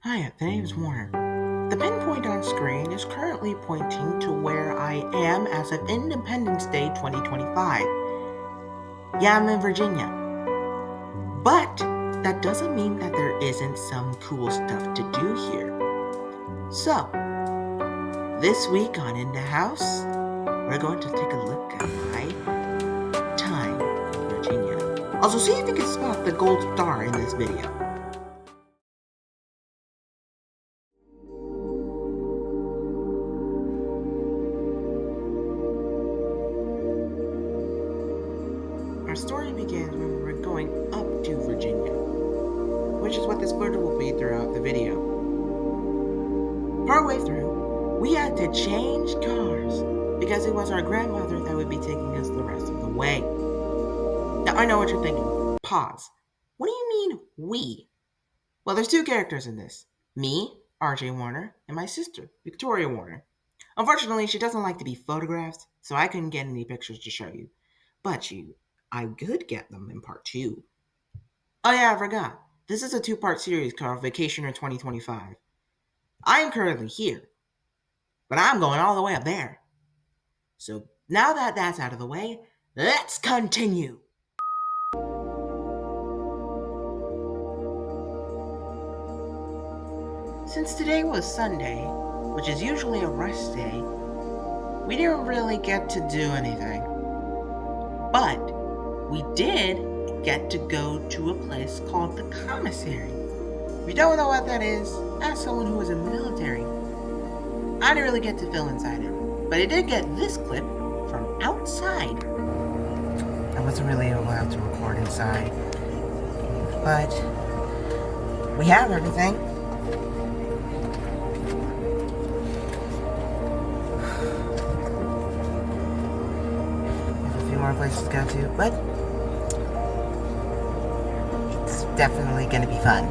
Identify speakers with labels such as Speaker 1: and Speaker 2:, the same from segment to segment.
Speaker 1: Hi, the name's Warner. The pinpoint on screen is currently pointing to where I am as of Independence Day 2025. Yeah, I'm in Virginia. But that doesn't mean that there isn't some cool stuff to do here. So, this week on In the House, we're going to take a look at my time in Virginia. Also, see if you can spot the gold star in this video. Our story begins when we were going up to Virginia, which is what this photo will be throughout the video. Partway through, we had to change cars because it was our grandmother that would be taking us the rest of the way. Now, I know what you're thinking. Pause. What do you mean, we? Well, there's two characters in this. Me, RJ Warner, and my sister, Victoria Warner. Unfortunately, she doesn't like to be photographed, so I couldn't get any pictures to show you. But I could get them in part 2. Oh yeah, I forgot. This is a 2-part series called Vacationer 2025. I am currently here, but I'm going all the way up there. So now that that's out of the way, let's continue. Since today was Sunday, which is usually a rest day, we didn't really get to do anything. But we did get to go to a place called the commissary. If you don't know what that is, ask someone who was in the military. I didn't really get to fill inside it, but I did get this clip from outside. I wasn't really allowed to record inside, but we have everything. There's a few more places to go to, but it's definitely going to be fun.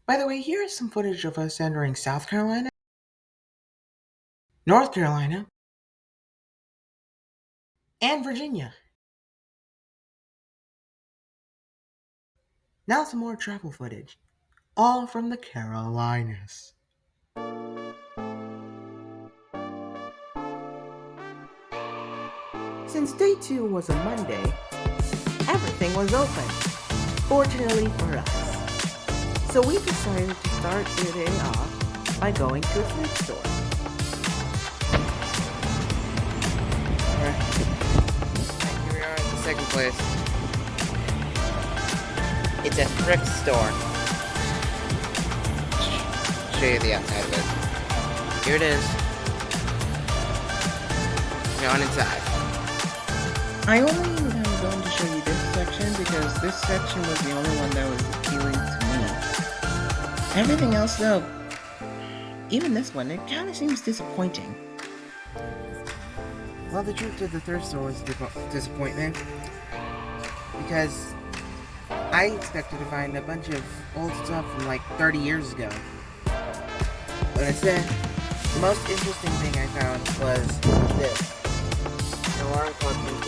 Speaker 1: By the way, here is some footage of us entering South Carolina, North Carolina, and Virginia. Now some more travel footage, all from the Carolinas. Since day 2 was a Monday, everything was open, fortunately for us. So we decided to start the day off by going to a thrift store.
Speaker 2: Here we are at the second place. It's a thrift store. Show you the outside of it. Here it is. Going inside.
Speaker 1: I only am going to show you this section because this section was the only one that was appealing to me. Everything else though, even this one, it kind of seems disappointing. Well, the truth of the thrift store was a disappointment because I expected to find a bunch of old stuff from like 30 years ago. But instead, the most interesting thing I found was this. An alarm clock from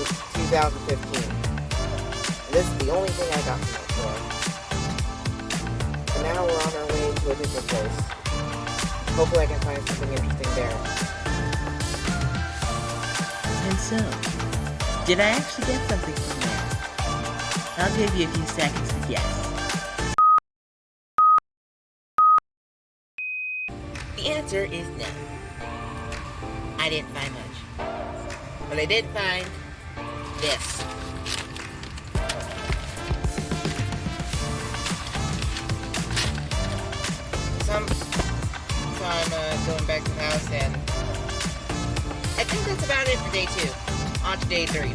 Speaker 1: 2015. And this is the only thing I got from that store. And now we're on our way to a different place. Hopefully I can find something interesting there. And so, did I actually get something from there? I'll give you a few seconds to guess. The answer is no. I didn't find much. But I did find this. So I'm going back to the house and I
Speaker 2: think that's about it for day 2. On to day 3.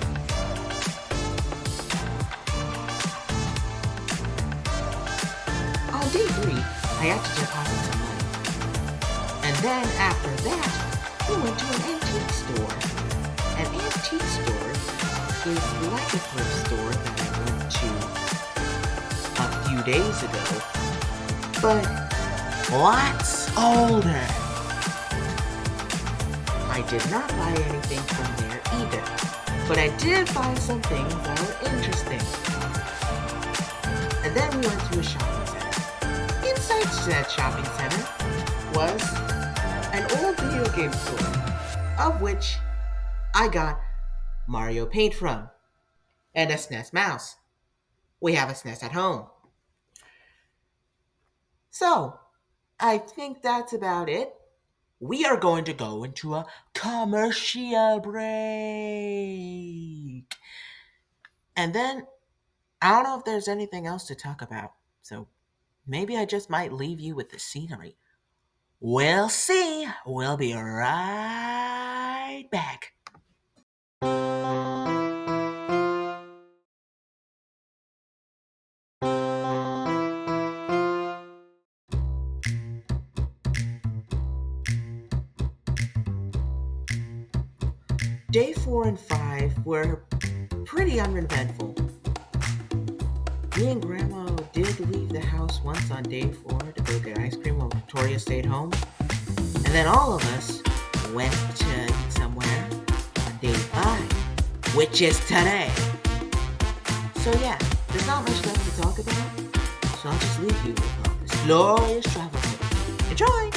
Speaker 1: On day 3, I had to deposit some money. And then after that, we went to an antique store. An antique store is like a thrift store that I went to a few days ago, but lots older. I did not buy anything from there either, but I did buy some things that were interesting. And then we went to a shopping center. Inside that shopping center was an old video game store, of which I got Mario Paint from, and a SNES mouse. We have a SNES at home. So, I think that's about it. We are going to go into a commercial break. And then, I don't know if there's anything else to talk about. So, maybe I just might leave you with the scenery. We'll see. We'll be right back. Day 4 and 5 were pretty uneventful. Me and Grandma did leave the house once on day 4 to go get ice cream while Victoria stayed home. And then all of us went to eat somewhere on day 5, which is today. So yeah, there's not much left to talk about, so I'll just leave you with all this glorious travel tips. Enjoy!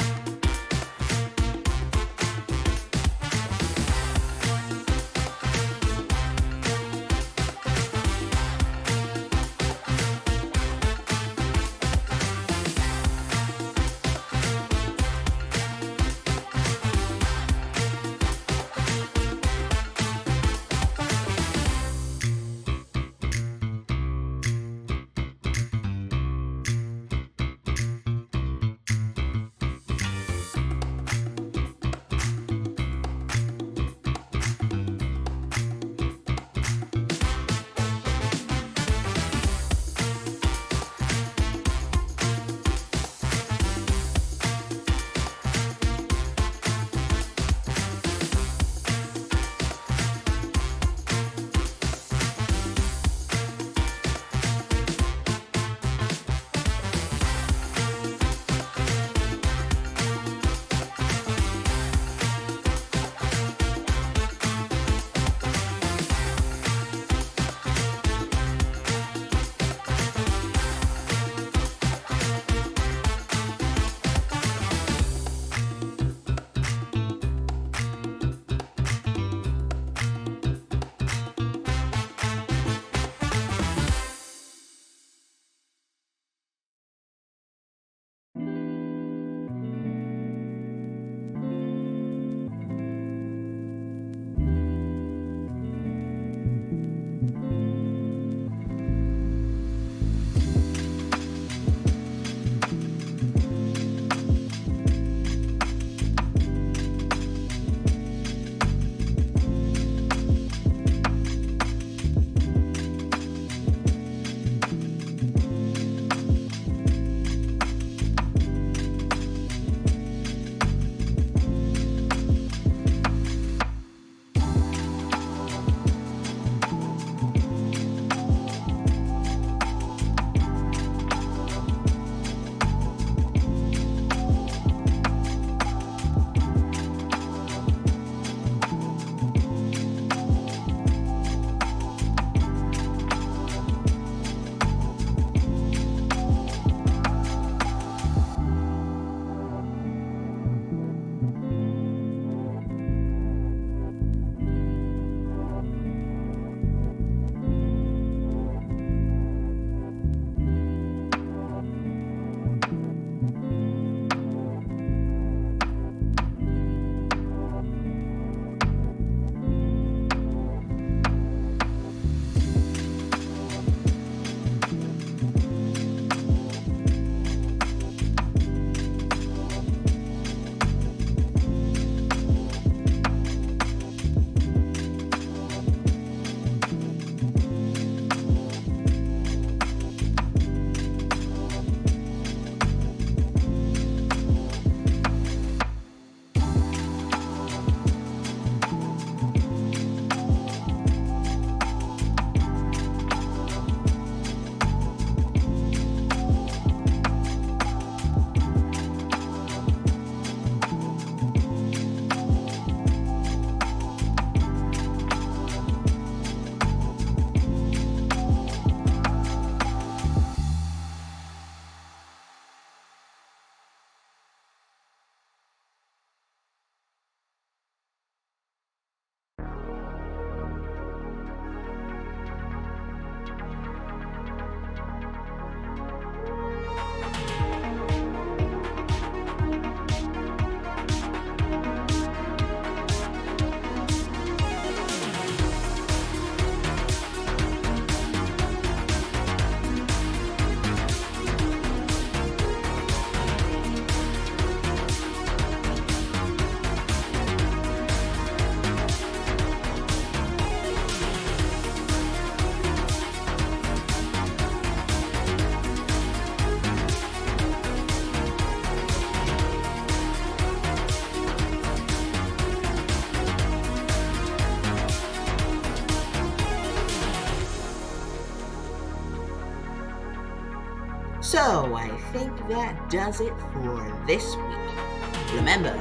Speaker 1: So, I think that does it for this week. Remember,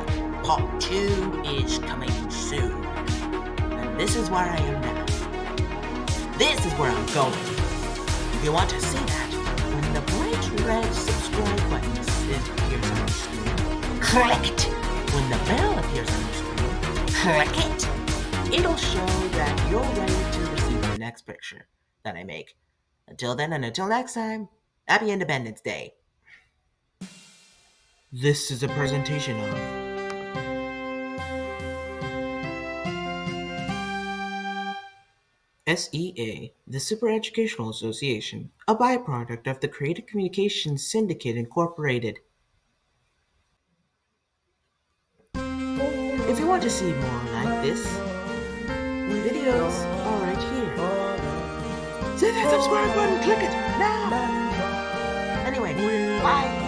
Speaker 1: part 2 is coming soon. And this is where I am now. This is where I'm going. If you want to see that, when the bright red subscribe button appears on the screen, click it. When the bell appears on the screen, click it. It'll show that you're ready to receive the next picture that I make. Until then and until next time, happy Independence Day. This is a presentation of S.E.A, the Super Educational Association, a byproduct of the Creative Communications Syndicate Incorporated. If you want to see more like this, videos are right here. See that subscribe button, click it now! Anyway, bye!